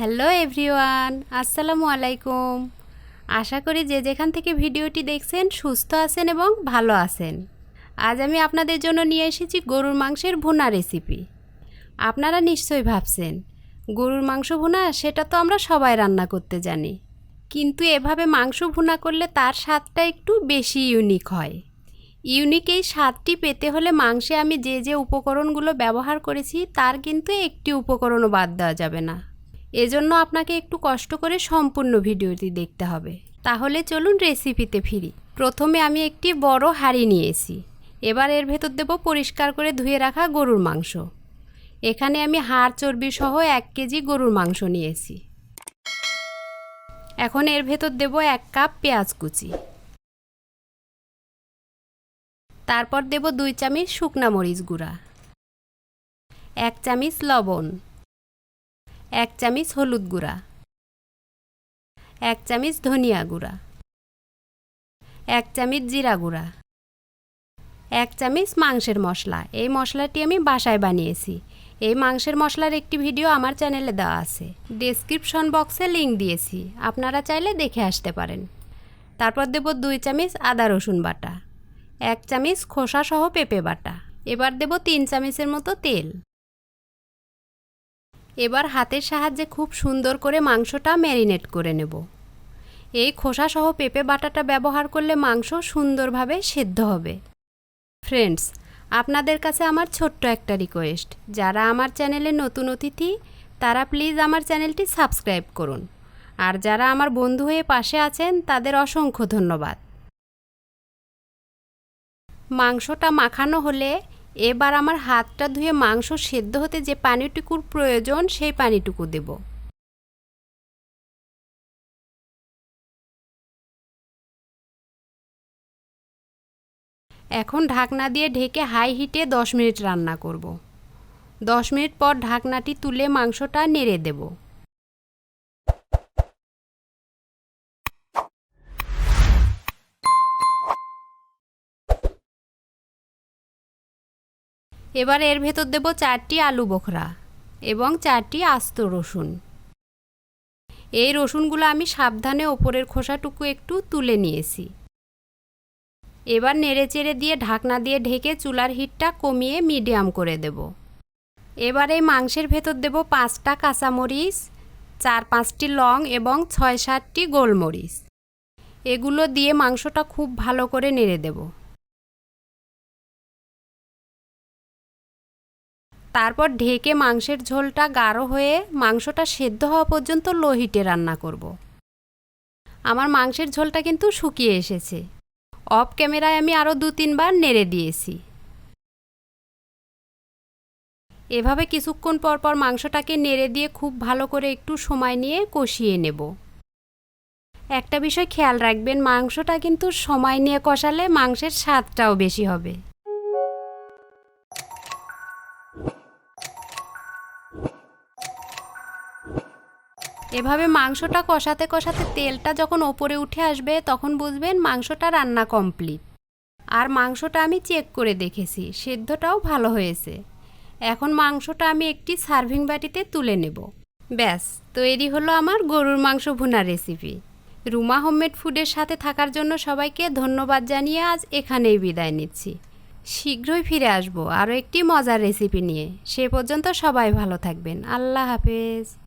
Hello everyone, আসসালামু আলাইকুম। আশা করি যে যেখান থেকে ভিডিওটি দেখছেন সুস্থ আছেন এবং ভালো আছেন। আজ আমি আপনাদের জন্য নিয়ে এসেছি গরুর মাংসের ভুনা রেসিপি। আপনারা নিশ্চয়ই ভাবছেন গরুর মাংস ভুনা সেটা তো আমরা সবাই রান্না করতে জানি, কিন্তু এভাবে মাংস ভুনা করলে তার স্বাদটা একটু বেশি ইউনিক হয়। ইউনিক এই স্বাদটি পেতে হলে মাংসে আমি যে যে উপকরণগুলো ব্যবহার করেছি তার কিন্তু একটি উপকরণও বাদ দেওয়া যাবে না। এজন্য আপনাকে একটু কষ্ট করে সম্পূর্ণ ভিডিওটি দেখতে হবে। তাহলে চলুন রেসিপিতে ফিরি। প্রথমে আমি একটি বড় হাঁড়ি নিয়েছি। এবার এর ভেতর দেব পরিষ্কার করে ধুয়ে রাখা গরুর মাংস। এখানে আমি হাড় চর্বি সহ 1 কেজি গরুর মাংস নিয়েছি। এখন এর ভেতর দেব 1 কাপ পেঁয়াজ কুচি। তারপর দেব 2 চামচ শুকনা মরিচ গুঁড়া, 1 চামচ লবণ, 1 চামচ হলুদ গুঁড়া, 1 চামচ ধনিয়া গুঁড়া, 1 চামচ জিরা গুঁড়া, 1 চামচ মাংসের মশলা। এই মশলাটি আমি বাসায় বানিয়েছি। এই মাংসের মশলার একটি ভিডিও আমার চ্যানেলে দেওয়া আছে, ডেসক্রিপশন বক্সে লিংক দিয়েছি, আপনারা চাইলে দেখে আসতে পারেন। তারপর দেব 2 চামচ আদা রসুন বাটা, 1 চামচ খোসা সহ পেঁপে বাটা। এবার দেব 3 চামচের মতো তেল। এবার হাতের সাহায্যে খুব সুন্দর করে মাংসটা ম্যারিনেট করে নেব। এই খোসা সহ পেঁপে বাটাটা ব্যবহার করলে মাংস সুন্দরভাবে সেদ্ধ হবে। ফ্রেন্ডস, আপনাদের কাছে আমার ছোট্ট একটা রিকোয়েস্ট, যারা আমার চ্যানেলে নতুন অতিথি তারা প্লিজ আমার চ্যানেলটি সাবস্ক্রাইব করুন, আর যারা আমার বন্ধু হয়ে পাশে আছেন তাদের অসংখ্য ধন্যবাদ। মাংসটা মাখানো হলে এবার আমার হাতটা ধুয়ে মাংস সেদ্ধ হতে যে পানিটুকুর প্রয়োজন সেই পানিটুকু দেব। এখন ঢাকনা দিয়ে ঢেকে হাই হিটে 10 মিনিট রান্না করব। 10 মিনিট পর ঢাকনাটি তুলে মাংসটা নেড়ে দেব। এবার এর ভেতর দেব 4টি আলু বোখরা এবং 4টি আস্ত রসুন। এই রসুনগুলো আমি সাবধানে ওপরের খোসাটুকু একটু তুলে নিয়েছি। এবার নেড়েচেড়ে দিয়ে ঢাকনা দিয়ে ঢেকে চুলার হিটটা কমিয়ে মিডিয়াম করে দেব। এবার এই মাংসের ভেতর দেব 5টা কাঁচামরিচ, 4-5টি লং এবং 6-7টি গোলমরিচ। এগুলো দিয়ে মাংসটা খুব ভালো করে নেড়ে দেব। তারপর ঢেকে মাংসের ঝোলটা গাঢ় হয়ে মাংসটা সেদ্ধ হওয়া পর্যন্ত লো হিটে রান্না করব। আমার মাংসের ঝোলটা কিন্তু শুকিয়ে এসেছে। অফ ক্যামেরায় আমি আরও 2-3 বার নেড়ে দিয়েছি। এভাবে কিছুক্ষণ পর পর মাংসটাকে নেড়ে দিয়ে খুব ভালো করে একটু সময় নিয়ে কষিয়ে নেব। একটা বিষয় খেয়াল রাখবেন, মাংসটা কিন্তু সময় নিয়ে কষালে মাংসের স্বাদটাও বেশি হবে। এভাবে মাংসটা কষাতে কষাতে তেলটা যখন ওপরে উঠে আসবে তখন বুঝবেন মাংসটা রান্না কমপ্লিট। আর মাংসটা আমি চেক করে দেখেছি, সেদ্ধটাও ভালো হয়েছে। এখন মাংসটা আমি একটি সার্ভিং বাটিতে তুলে নেব। ব্যাস, তৈরি হলো আমার গরুর মাংস ভুনা রেসিপি। রুমা হোমমেড ফুডের সাথে থাকার জন্য সবাইকে ধন্যবাদ জানিয়ে আজ এখানেই বিদায় নিচ্ছি। শীঘ্রই ফিরে আসব আরও একটি মজার রেসিপি নিয়ে। সে পর্যন্ত সবাই ভালো থাকবেন। আল্লাহ হাফেজ।